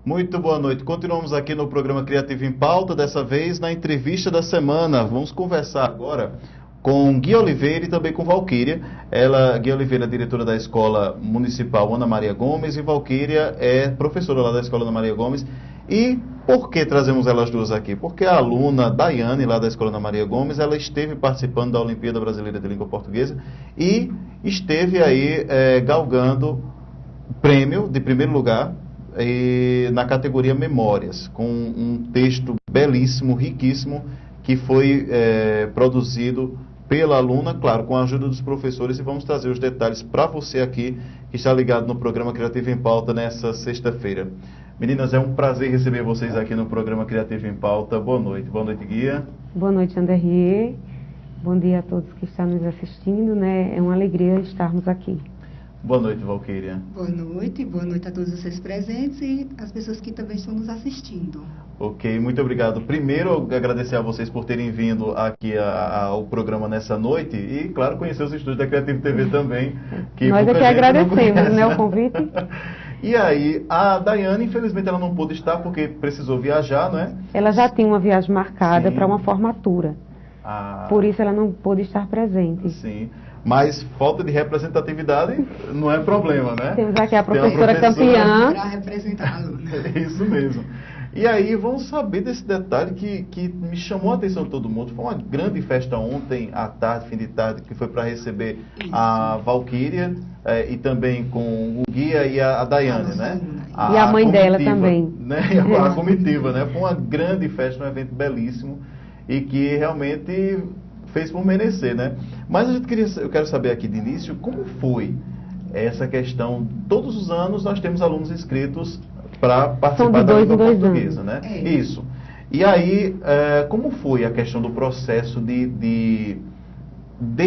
Muito boa noite. Continuamos aqui no programa Criativo em Pauta, dessa vez na entrevista da semana. Vamos conversar agora com Guia Oliveira e também com Valquíria. Guia Oliveira é diretora da Escola Municipal Ana Maria Gomes e Valquíria é professora lá da Escola Ana Maria Gomes. E por que trazemos elas duas aqui? Porque a aluna Daiane, lá da Escola Ana Maria Gomes, ela esteve participando da Olimpíada Brasileira de Língua Portuguesa e esteve aí galgando o prêmio de primeiro lugar na categoria Memórias, com um texto belíssimo, riquíssimo, que foi produzido pela aluna, claro, com a ajuda dos professores, e vamos trazer os detalhes para você aqui, que está ligado no programa Criativo em Pauta nessa sexta-feira. Meninas, é um prazer receber vocês aqui no programa Criativo em Pauta. Boa noite. Boa noite, Guia. Boa noite, Anderrier. Bom dia a todos que estão nos assistindo, né? É uma alegria estarmos aqui. Boa noite, Valquíria. Boa noite a todos vocês presentes e as pessoas que também estão nos assistindo. Ok, muito obrigado. Primeiro, agradecer a vocês por terem vindo aqui ao programa nessa noite e, claro, conhecer os estúdios da Criativo TV também. Nós é que agradecemos, né, o convite. E aí, a Daiane, infelizmente, ela não pôde estar porque precisou viajar, não é? Ela já tinha uma viagem marcada para uma formatura. Por isso ela não pôde estar presente. Sim. Mas falta de representatividade não é problema, né? Temos aqui a professora campeã. Para representar a aluna. Isso mesmo. E aí vamos saber desse detalhe que me chamou a atenção de todo mundo. Foi uma grande festa ontem, à tarde, fim de tarde, que foi para receber a Valquíria e também com o Guia e a Daiane, né? E a mãe dela também. Né? A comitiva, né? Foi uma grande festa, um evento belíssimo e que realmente fez por merecer, né? Mas eu quero saber aqui de início, como foi essa questão? Todos os anos nós temos alunos inscritos para participar da língua portuguesa, né? Isso. E aí, como foi a questão do processo desde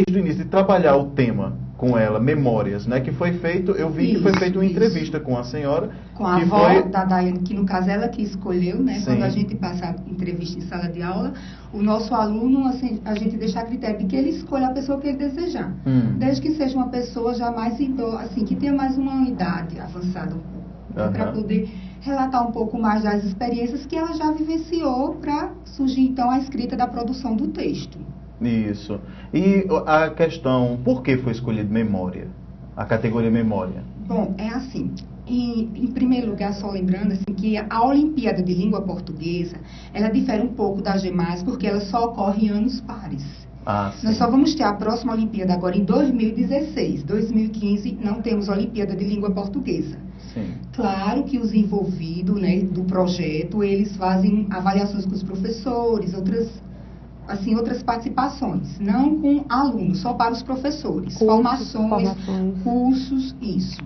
o início, de trabalhar o tema com ela, Memórias, né? Que foi feito, eu vi que foi feita uma entrevista com a senhora. Com a avó da Daiane, que no caso ela que escolheu, né? Sim. Quando a gente passa a entrevista em sala de aula, o nosso aluno, assim, a gente deixa a critério de que ele escolha a pessoa que ele desejar. Desde que seja uma pessoa já mais idosa, assim, que tenha mais uma idade avançada, para poder relatar um pouco mais das experiências que ela já vivenciou para surgir então a escrita da produção do texto. Isso. E a questão, por que foi escolhida memória? A categoria memória? Bom, é assim. Em primeiro lugar, só lembrando assim, que a Olimpíada de Língua Portuguesa, ela difere um pouco das demais, porque ela só ocorre em anos pares. Nós só vamos ter a próxima Olimpíada agora em 2016. 2015 não temos Olimpíada de Língua Portuguesa. Sim. Claro que os envolvidos, né, do projeto, eles fazem avaliações com os professores, outras participações, não com alunos, só para os professores, formações, cursos, isso.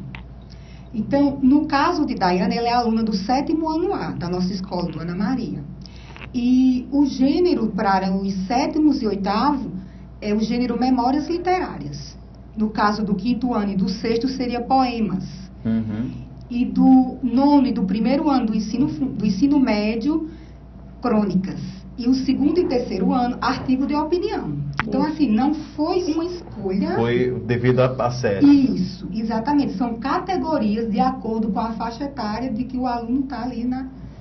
Então, no caso de Daiane, ela é aluna do 7º ano A, da nossa escola, do Ana Maria. E o gênero para os 7º e 8º é o gênero Memórias Literárias. No caso do 5º ano e do 6º seria poemas. E do 9º e do 1º ano do ensino médio, crônicas. E o 2º e 3º ano, artigo de opinião. Então, assim, não foi uma escolha... Foi devido à série. Isso, exatamente. São categorias de acordo com a faixa etária de que o aluno está ali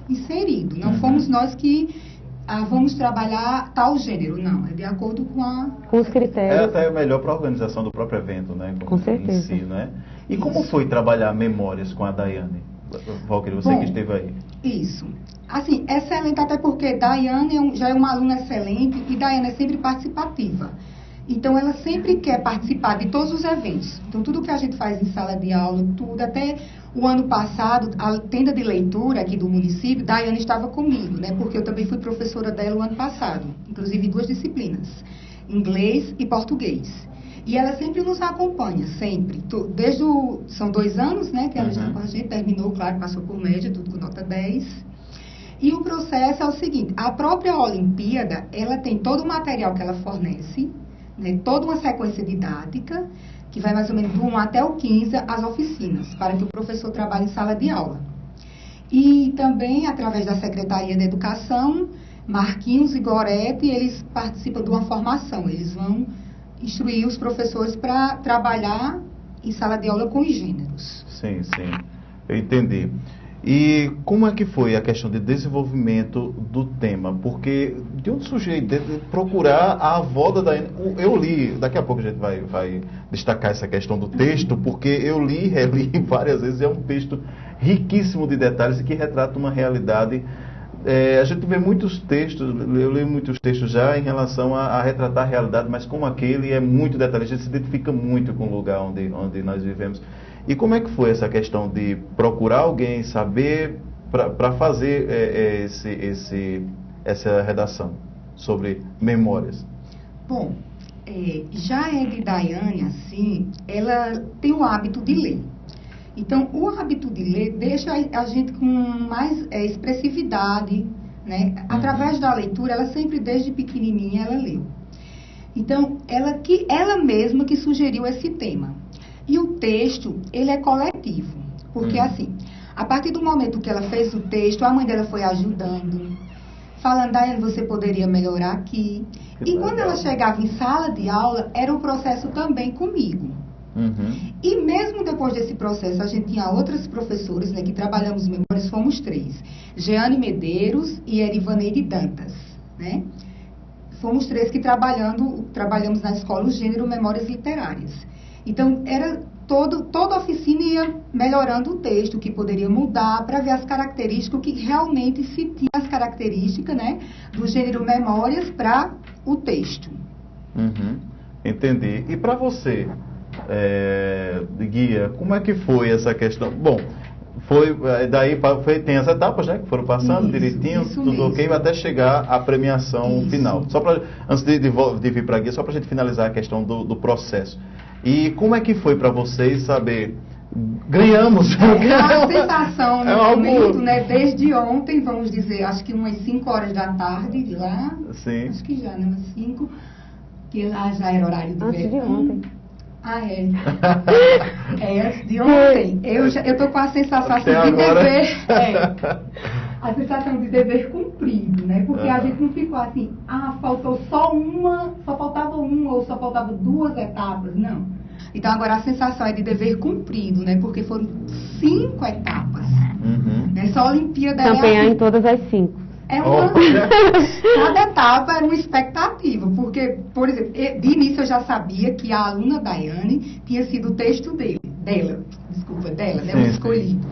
inserido. Não fomos nós que vamos trabalhar tal gênero, não. É de acordo com os critérios. É até melhor para a organização do próprio evento, né? Com certeza. Em si, né? E como foi trabalhar memórias com a Daiane? Valquíria, você que esteve aí. Isso. Assim, excelente, até porque Daiane já é uma aluna excelente e Daiane é sempre participativa. Então, ela sempre quer participar de todos os eventos. Então, tudo que a gente faz em sala de aula, tudo, até o ano passado, a tenda de leitura aqui do município, Daiane estava comigo, né? Porque eu também fui professora dela o ano passado, inclusive 2 disciplinas, inglês e português. E ela sempre nos acompanha, sempre. São 2 anos, né, que ela está com a gente, terminou, claro, passou por média, tudo com nota 10. E o processo é o seguinte, a própria Olimpíada, ela tem todo o material que ela fornece, né, toda uma sequência didática, que vai mais ou menos do 1 até o 15, as oficinas, para que o professor trabalhe em sala de aula. E também, através da Secretaria da Educação, Marquinhos e Gorete, eles participam de uma formação, eles vão instruir os professores para trabalhar em sala de aula com os gêneros. Sim, sim. Eu entendi. E como é que foi a questão de desenvolvimento do tema? Porque de onde surgiu de procurar a avó da Daiane? Eu li, daqui a pouco a gente vai destacar essa questão do texto, porque eu li e reli várias vezes, é um texto riquíssimo de detalhes e que retrata uma realidade. A gente vê muitos textos, eu leio muitos textos já em relação a retratar a realidade, mas como aquele é muito detalhista, a gente se identifica muito com o lugar onde nós vivemos. E como é que foi essa questão de procurar alguém, saber, para fazer essa redação sobre memórias? Bom, já de Daiane, assim, ela tem o hábito de ler. Então, o hábito de ler deixa a gente com mais expressividade, né? Através da leitura, ela sempre, desde pequenininha, ela leu. Então, ela mesma que sugeriu esse tema. E o texto, ele é coletivo, porque assim, a partir do momento que ela fez o texto, a mãe dela foi ajudando, falando, Daiane, você poderia melhorar aqui. E quando ela chegava em sala de aula, era um processo também comigo. E mesmo depois desse processo, a gente tinha outras professoras, né, que trabalhamos memórias, fomos 3. Jeane Medeiros e Erivaneide Dantas, né? Fomos 3 que trabalhamos na escola o gênero Memórias Literárias. Então, era toda oficina ia melhorando o texto, o que poderia mudar, para ver as características, o que realmente se tinha as características, né, do gênero Memórias para o texto. Entendi. E para você, guia, como é que foi essa questão? Bom, tem as etapas, né, que foram passando direitinho, tudo mesmo. Ok, até chegar à premiação final. Só antes de vir para a guia, só para a gente finalizar a questão do processo. E como é que foi para vocês saber? Ganhamos! É uma sensação no momento, né? Desde ontem, vamos dizer, acho que umas 5 horas da tarde de lá. Sim. Acho que já, né? Umas 5, que lá já era horário do Antes de ontem. Antes de ontem. Eu tô com a sensação de dever. A sensação de dever cumprido, né? Porque a gente não ficou assim, faltou só faltava uma ou só faltava 2 etapas, não. Então agora a sensação é de dever cumprido, né? Porque foram 5 etapas. Nessa Olimpíada Campeã em todas as 5. Cada etapa era uma expectativa, porque, por exemplo, de início eu já sabia que a aluna Daiane tinha sido o texto dela, né, o escolhido.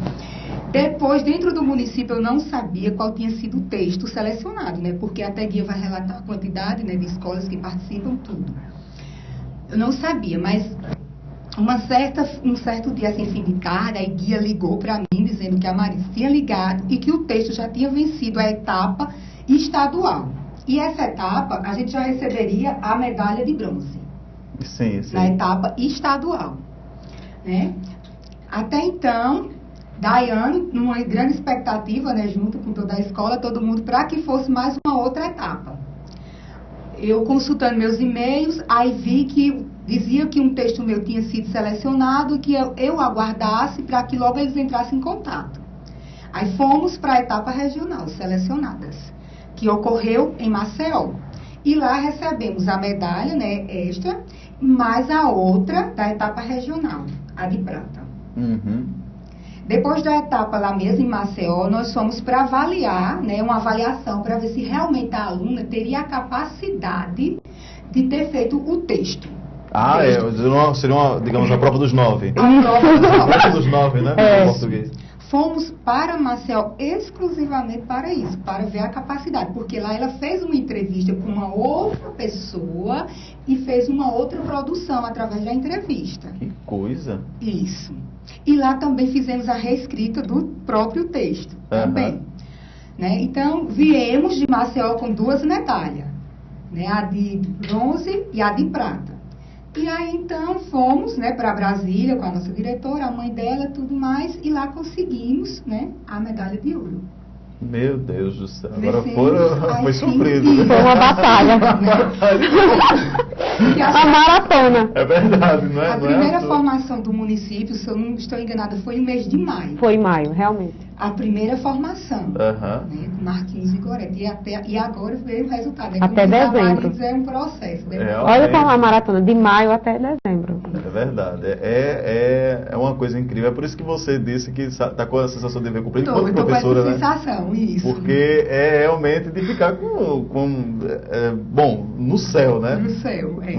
Depois, dentro do município, eu não sabia qual tinha sido o texto selecionado, né, porque a guia vai relatar a quantidade, né, de escolas que participam, tudo. Eu não sabia, mas um certo dia, assim, fim de tarde, a guia ligou para mim, dizendo que a Marisa tinha ligado e que o texto já tinha vencido a etapa estadual. E essa etapa, a gente já receberia a medalha de bronze. Sim. Na etapa estadual, né? Até então, Daiane, numa grande expectativa, né, junto com toda a escola, todo mundo, para que fosse mais uma outra etapa. Eu consultando meus e-mails, aí vi que dizia que um texto meu tinha sido selecionado e que eu aguardasse para que logo eles entrassem em contato. Aí fomos para a etapa regional, selecionadas, que ocorreu em Maceió. E lá recebemos a medalha, né, extra, mais a outra da etapa regional, a de prata. Depois da etapa lá mesmo em Maceió, nós fomos para avaliar, né, uma avaliação para ver se realmente a aluna teria a capacidade de ter feito o texto. Seria digamos, a prova dos 9. A prova dos 9, né, em português. Fomos para Maceió exclusivamente para isso, para ver a capacidade, porque lá ela fez uma entrevista com uma outra pessoa e fez uma outra produção através da entrevista. Que coisa! Isso. E lá também fizemos a reescrita do próprio texto, também. Né? Então, viemos de Maceió com 2 medalhas, né? A de bronze e a de prata. E aí, então, fomos, né, para Brasília com a nossa diretora, a mãe dela, tudo mais, e lá conseguimos, né, a medalha de ouro. Meu Deus do céu, agora foi surpresa. Foi uma batalha. Uma maratona. É verdade, não é? A primeira formação do município, se eu não estou enganada, foi no mês de maio. Foi em maio, realmente. A primeira formação, Aham. né, com Marquinhos e Gorete. E agora veio o resultado. Né? Até Como diz a dezembro. Marisa, é um processo. Né? É, Olha como a maratona, de maio até dezembro. É verdade. É uma coisa incrível. É por isso que você disse que está com a sensação de dever cumprido Eu enquanto tô com professora, essa né? sensação, isso. Porque é realmente de ficar bom, no céu, né? No céu, é.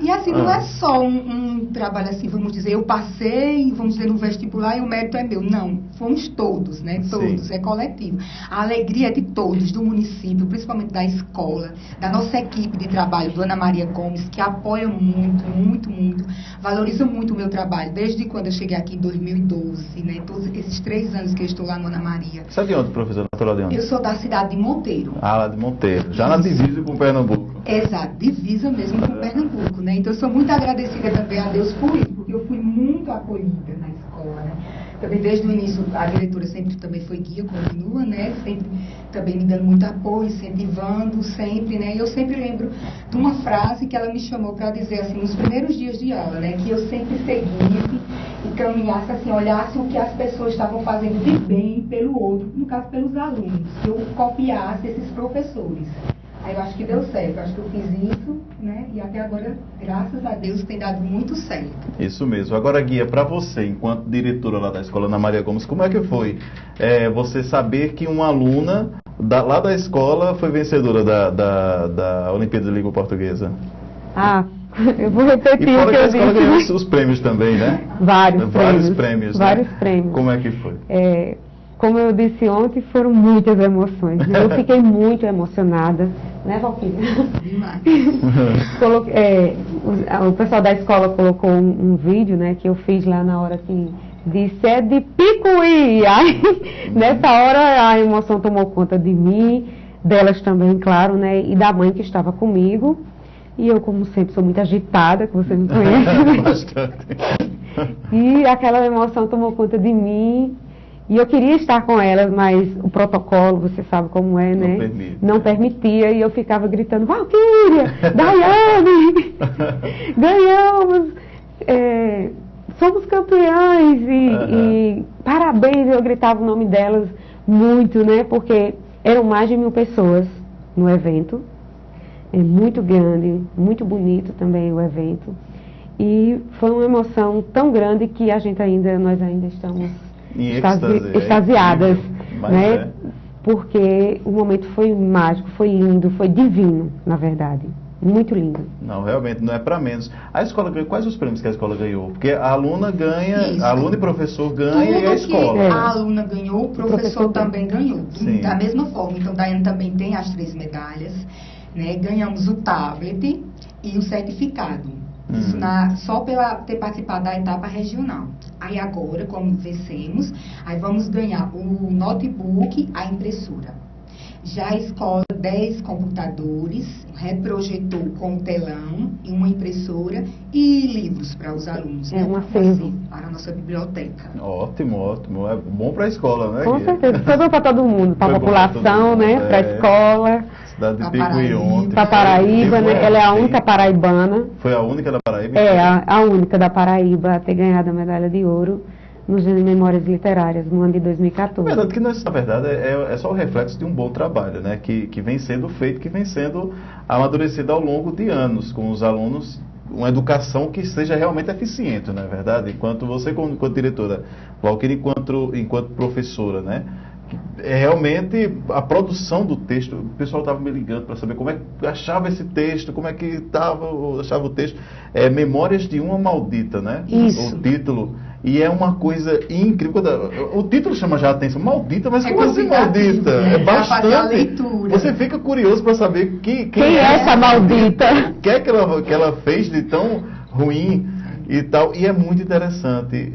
E assim, Ah. não é só um trabalho assim, vamos dizer, eu passei, vamos dizer, no vestibular e o mérito é meu. Não, fomos todos, né? Todos, Sim. é coletivo. A alegria é de todos, do município, principalmente da escola, da nossa equipe de trabalho, do Ana Maria Gomes, que apoia muito, muito, muito, valoriza muito o meu trabalho, desde quando eu cheguei aqui em 2012, né? Todos esses 3 anos que eu estou lá no Ana Maria. Sabe de onde, professor? Natural de onde? Eu sou da cidade de Monteiro. Ah, lá de Monteiro. Já na divisa com Pernambuco. Exato, divisa mesmo com Pernambuco, né? Então eu sou muito agradecida também a Deus por isso, porque eu fui muito acolhida na escola, né? Também desde o início a diretora sempre também foi guia, continua, né? Sempre também me dando muito apoio, incentivando sempre, né? E eu sempre lembro de uma frase que ela me chamou para dizer assim, nos primeiros dias de aula, né? Que eu sempre seguisse e caminhasse assim, olhasse o que as pessoas estavam fazendo de bem pelo outro, no caso pelos alunos, que eu copiasse esses professores. Aí eu acho que deu certo, eu acho que eu fiz isso, né? E até agora, graças a Deus, tem dado muito certo. Isso mesmo. Agora, Guia, para você, enquanto diretora lá da escola Ana Maria Gomes, como é que foi você saber que uma aluna lá da escola foi vencedora da Olimpíada de Língua Portuguesa? Ah, eu vou repetir E o fora que que a eu escola disse. ganhou os prêmios também, né? Vários prêmios, né? Vários prêmios. Como é que foi? Como eu disse ontem, foram muitas emoções. Eu fiquei muito emocionada, né, Valquíria? Demais. O pessoal da escola colocou um vídeo, né, que eu fiz lá na hora que disse é de Picuí. Aí, nessa hora, a emoção tomou conta de mim, delas também, claro, né, e da mãe que estava comigo. E eu, como sempre, sou muito agitada, que você me conhece. Bastante. E aquela emoção tomou conta de mim. E eu queria estar com elas, mas o protocolo, você sabe como é, né? Não permitia, e eu ficava gritando, Valquíria, Daiane, ganhamos, somos campeões, e parabéns, eu gritava o nome delas muito, né? Porque eram mais de 1000 pessoas no evento, muito grande, muito bonito também o evento, e foi uma emoção tão grande que nós ainda estamos extasiadas, né? Porque o momento foi mágico, foi lindo, foi divino, na verdade. Muito lindo. Não, realmente não é para menos. A escola ganhou, quais os prêmios que a escola ganhou? Porque a aluna ganha, Isso. a aluna e professor ganha e a Tudo escola. que a aluna ganhou, o professor também ganhou. Sim. Da mesma forma. Então, Daiane também tem as 3 medalhas, né? Ganhamos o tablet e o certificado. Isso só pela ter participado da etapa regional. Aí agora, como vencemos, aí vamos ganhar o notebook, a impressora. Já a escola, 10 computadores, um reprojetor com telão e uma impressora e livros para os alunos. Um acervo. Para a nossa biblioteca. Ótimo, ótimo. É bom para a escola, né? Com certeza. Foi bom para todo mundo, para a população, né? Para a escola. Cidade de Picuí ontem. Para Paraíba, né? Ela é a única paraibana. Foi a única da Paraíba? A única da Paraíba a ter ganhado a medalha de ouro nos Memórias Literárias, no ano de 2014. É verdade que, na verdade, é só o reflexo de um bom trabalho, né? Que vem sendo feito, que vem sendo amadurecido ao longo de anos com os alunos, uma educação que seja realmente eficiente, não é verdade? Enquanto você, enquanto diretora, Valquíria, enquanto professora, né? Realmente a produção do texto, o pessoal estava me ligando para saber como é que achava esse texto, como é que achava o texto. Memórias de uma Maldita, né? Isso. O título. E é uma coisa incrível. O título chama já a atenção. Maldita, mas como assim maldita? Né? É bastante. Fazer a leitura. Você fica curioso para saber quem é essa maldita. O que é que ela fez de tão ruim e tal. E é muito interessante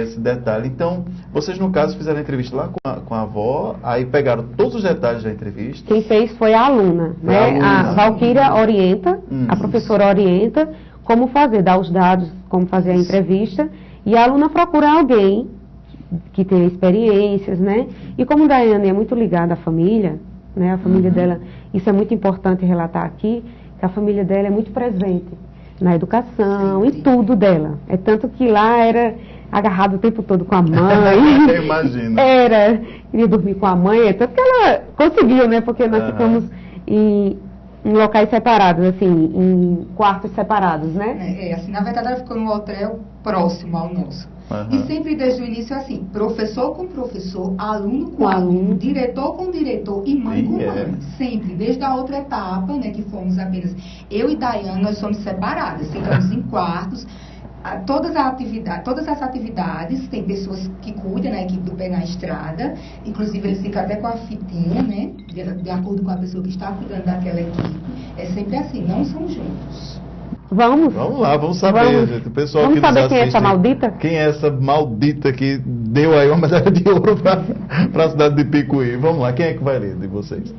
esse detalhe. Então, vocês no caso fizeram a entrevista lá com a avó, aí pegaram todos os detalhes da entrevista. Quem fez foi a aluna, né? A Valquíria orienta, a professora orienta como fazer, dá os dados, como fazer a entrevista. E a aluna procura alguém que tenha experiências, né? E como Daiane é muito ligada à família, né? A família dela, isso é muito importante relatar aqui, que a família dela é muito presente. na educação, em tudo dela. É tanto que lá era agarrado o tempo todo com a mãe. Eu imagino. Queria dormir com a mãe, é tanto que ela conseguiu, né? Porque nós ficamos em locais separados, assim, em quartos separados, né? Assim, na verdade ela ficou num hotel próximo ao nosso. E sempre desde o início, assim, professor com professor, aluno com aluno, diretor com diretor e mãe com mãe. Sempre, desde a outra etapa, né, que fomos apenas eu e Daiane, nós somos separadas, ficamos em quartos. Todas as atividades, tem pessoas que cuidam na equipe do Pé na Estrada, inclusive eles ficam até com a fitinha, né, de acordo com a pessoa que está cuidando daquela equipe. É sempre assim, não são juntos. Vamos lá, vamos saber, gente. O pessoal vamos que nos saber assiste, quem é essa maldita? Quem é essa maldita que deu aí uma medalha de ouro para a cidade de Picuí? Vamos lá, quem é que vai ler de vocês?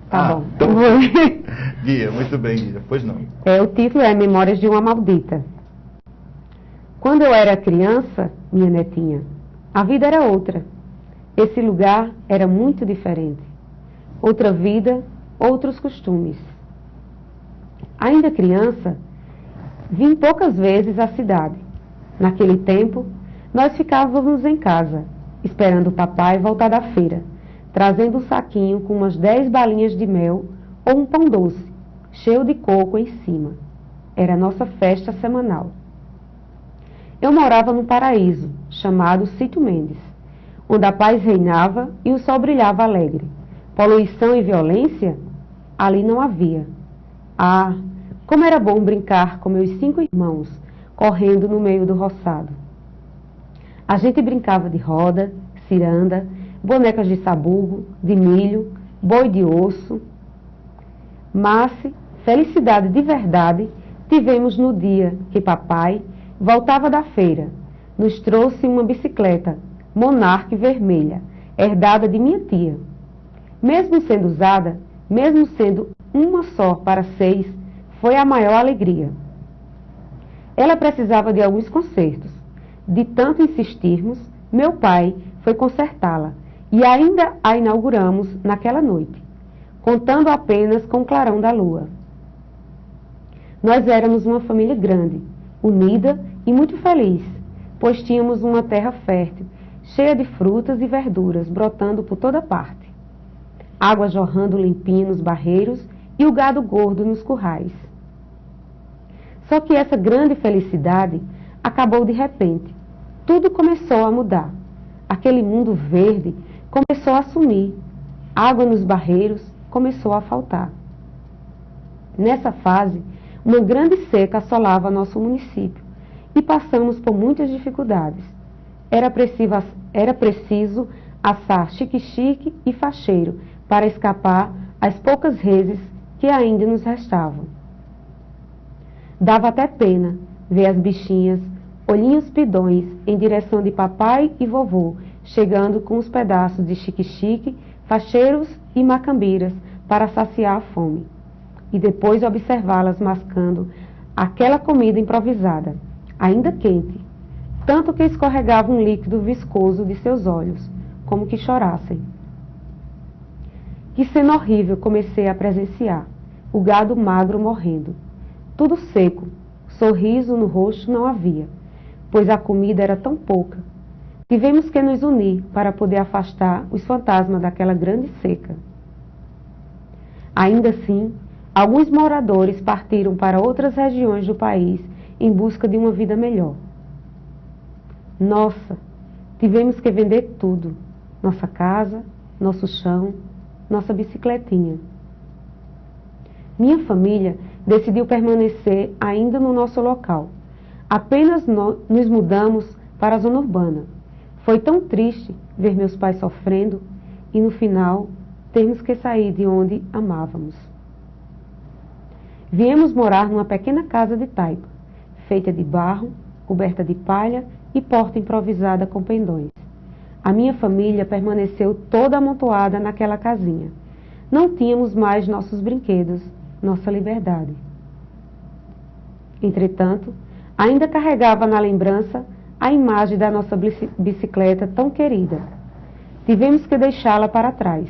Tá bom. Então, Guia, muito bem, Guia. Pois não. O título é Memórias de uma Maldita. Quando eu era criança, minha netinha, a vida era outra. Esse lugar era muito diferente. Outra vida, outros costumes. Ainda criança, vim poucas vezes à cidade. Naquele tempo, nós ficávamos em casa, esperando o papai voltar da feira, trazendo um saquinho com umas 10 balinhas de mel ou um pão doce, cheio de coco em cima. Era a nossa festa semanal. Eu morava num paraíso, chamado Sítio Mendes, onde a paz reinava e o sol brilhava alegre. Poluição e violência? Ali não havia. Como era bom brincar com meus 5 irmãos, correndo no meio do roçado. A gente brincava de roda, ciranda, bonecas de sabugo, de milho, boi de osso. Mas felicidade de verdade tivemos no dia que papai voltava da feira. Nos trouxe uma bicicleta Monarch vermelha, herdada de minha tia. Mesmo sendo usada, mesmo sendo uma só para 6, foi a maior alegria. Ela precisava de alguns consertos. De tanto insistirmos, meu pai foi consertá-la e ainda a inauguramos naquela noite, contando apenas com o clarão da lua. Nós éramos uma família grande, unida e muito feliz, pois tínhamos uma terra fértil, cheia de frutas e verduras brotando por toda parte, água jorrando limpinha nos barreiros e o gado gordo nos currais. Só que essa grande felicidade acabou de repente. Tudo começou a mudar. Aquele mundo verde começou a sumir. Água nos barreiros começou a faltar. Nessa fase, uma grande seca assolava nosso município e passamos por muitas dificuldades. Era preciso assar xique-xique e facheiro para escapar às poucas reses que ainda nos restavam. Dava até pena ver as bichinhas, olhinhos pidões, em direção de papai e vovô, chegando com os pedaços de xique-xique, facheiros e macambiras para saciar a fome. E depois observá-las mascando aquela comida improvisada, ainda quente, tanto que escorregava um líquido viscoso de seus olhos, como que chorassem. Que cena horrível comecei a presenciar, o gado magro morrendo. Tudo seco, sorriso no rosto não havia, pois a comida era tão pouca. Tivemos que nos unir para poder afastar os fantasmas daquela grande seca. Ainda assim, alguns moradores partiram para outras regiões do país em busca de uma vida melhor. Nossa, tivemos que vender tudo, nossa casa, nosso chão, nossa bicicletinha. Minha família decidiu permanecer ainda no nosso local. Apenas nos mudamos para a zona urbana. Foi tão triste ver meus pais sofrendo e, no final, termos que sair de onde amávamos. Viemos morar numa pequena casa de taipa, feita de barro, coberta de palha e porta improvisada com pendões. A minha família permaneceu toda amontoada naquela casinha. Não tínhamos mais nossos brinquedos, nossa liberdade. Entretanto, ainda carregava na lembrança a imagem da nossa bicicleta tão querida. Tivemos que deixá-la para trás,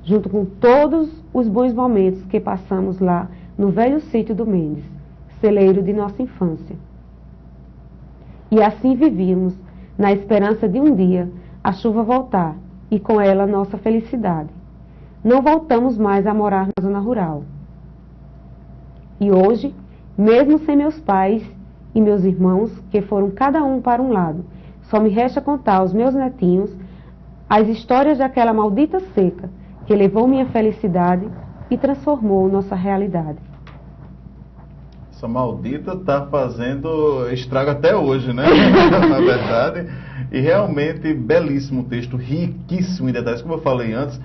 junto com todos os bons momentos que passamos lá no velho sítio do Mendes, celeiro de nossa infância. E assim vivíamos, na esperança de um dia a chuva voltar e com ela nossa felicidade. Não voltamos mais a morar na zona rural. E hoje, mesmo sem meus pais e meus irmãos, que foram cada um para um lado, só me resta contar aos meus netinhos as histórias daquela maldita seca que levou minha felicidade e transformou nossa realidade. Essa maldita está fazendo estrago até hoje, né? Na verdade. E realmente, belíssimo texto, riquíssimo em detalhes. Como eu falei antes,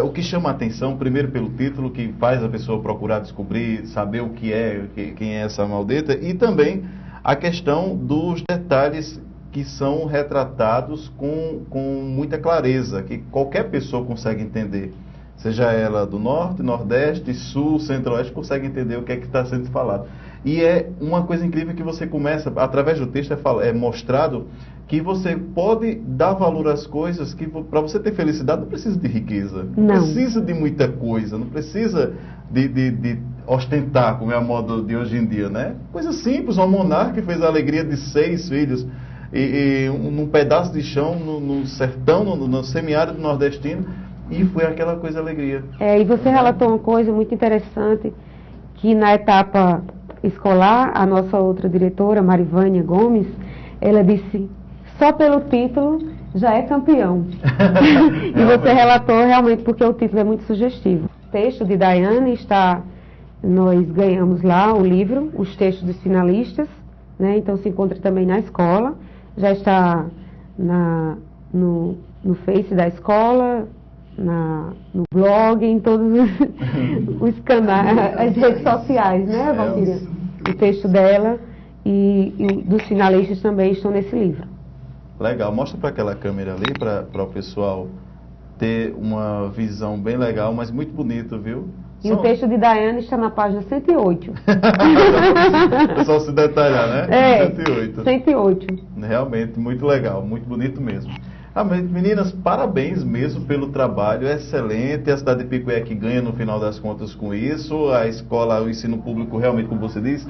o que chama a atenção, primeiro pelo título, que faz a pessoa procurar descobrir, saber o que é, quem é essa maldita, e também a questão dos detalhes que são retratados com muita clareza, que qualquer pessoa consegue entender. Seja ela do norte, nordeste, sul, centro-oeste, consegue entender o que é que está sendo falado. E é uma coisa incrível que você começa, através do texto é mostrado que você pode dar valor às coisas, que para você ter felicidade não precisa de riqueza, não precisa de muita coisa, não precisa de ostentar, como é a moda de hoje em dia, né? Coisa simples, uma monarca que fez a alegria de 6 filhos, e num pedaço de chão, no sertão, no semiárido nordestino, e foi aquela coisa alegria. E você relatou uma coisa muito interessante, que na etapa escolar, a nossa outra diretora, Marivânia Gomes, ela disse, só pelo título já é campeão. E você relatou realmente porque o título é muito sugestivo. O texto de Daiane está, nós ganhamos lá o livro, os textos dos finalistas, né? Então se encontra também na escola, já está no Face da escola, no blog, em todos os canais, as redes sociais, né, Valquíria? O texto dela e dos finalistas também estão nesse livro. Legal, mostra para aquela câmera ali, para o pessoal ter uma visão bem legal, mas muito bonito, viu? E o texto de Daiane está na página 108. É só se detalhar, né? 108. 108. Realmente, muito legal, muito bonito mesmo. Meninas, parabéns mesmo pelo trabalho, excelente. A cidade de Picué que ganha no final das contas com isso. A escola, o ensino público realmente, como você disse,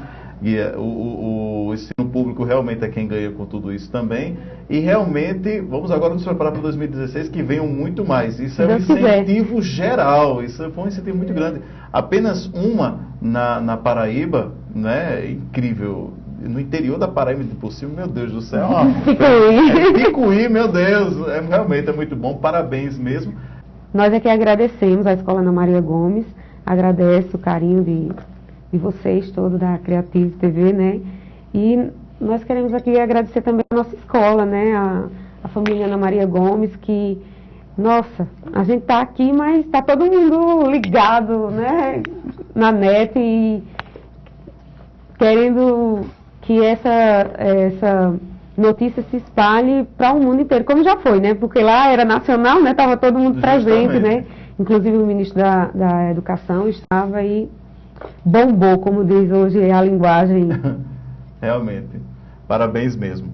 o ensino público realmente é quem ganha com tudo isso também. E realmente, vamos agora nos preparar para 2016, que venham muito mais. Isso é um incentivo geral, isso foi um incentivo muito grande. Apenas uma na Paraíba, né? Incrível. No interior da Paraíba, por cima, meu Deus do céu. Picuí, meu Deus. Realmente é muito bom. Parabéns mesmo. Nós aqui agradecemos a Escola Ana Maria Gomes. Agradeço o carinho de vocês todos da Creative TV, né? E nós queremos aqui agradecer também a nossa escola, né? A família Ana Maria Gomes, que, nossa, a gente está aqui, mas está todo mundo ligado, né? Na net e querendo que essa notícia se espalhe para o mundo inteiro, como já foi, né? Porque lá era nacional, né? Estava todo mundo presente, né? Inclusive o ministro da Educação estava e bombou, como diz hoje a linguagem. Realmente. Parabéns mesmo.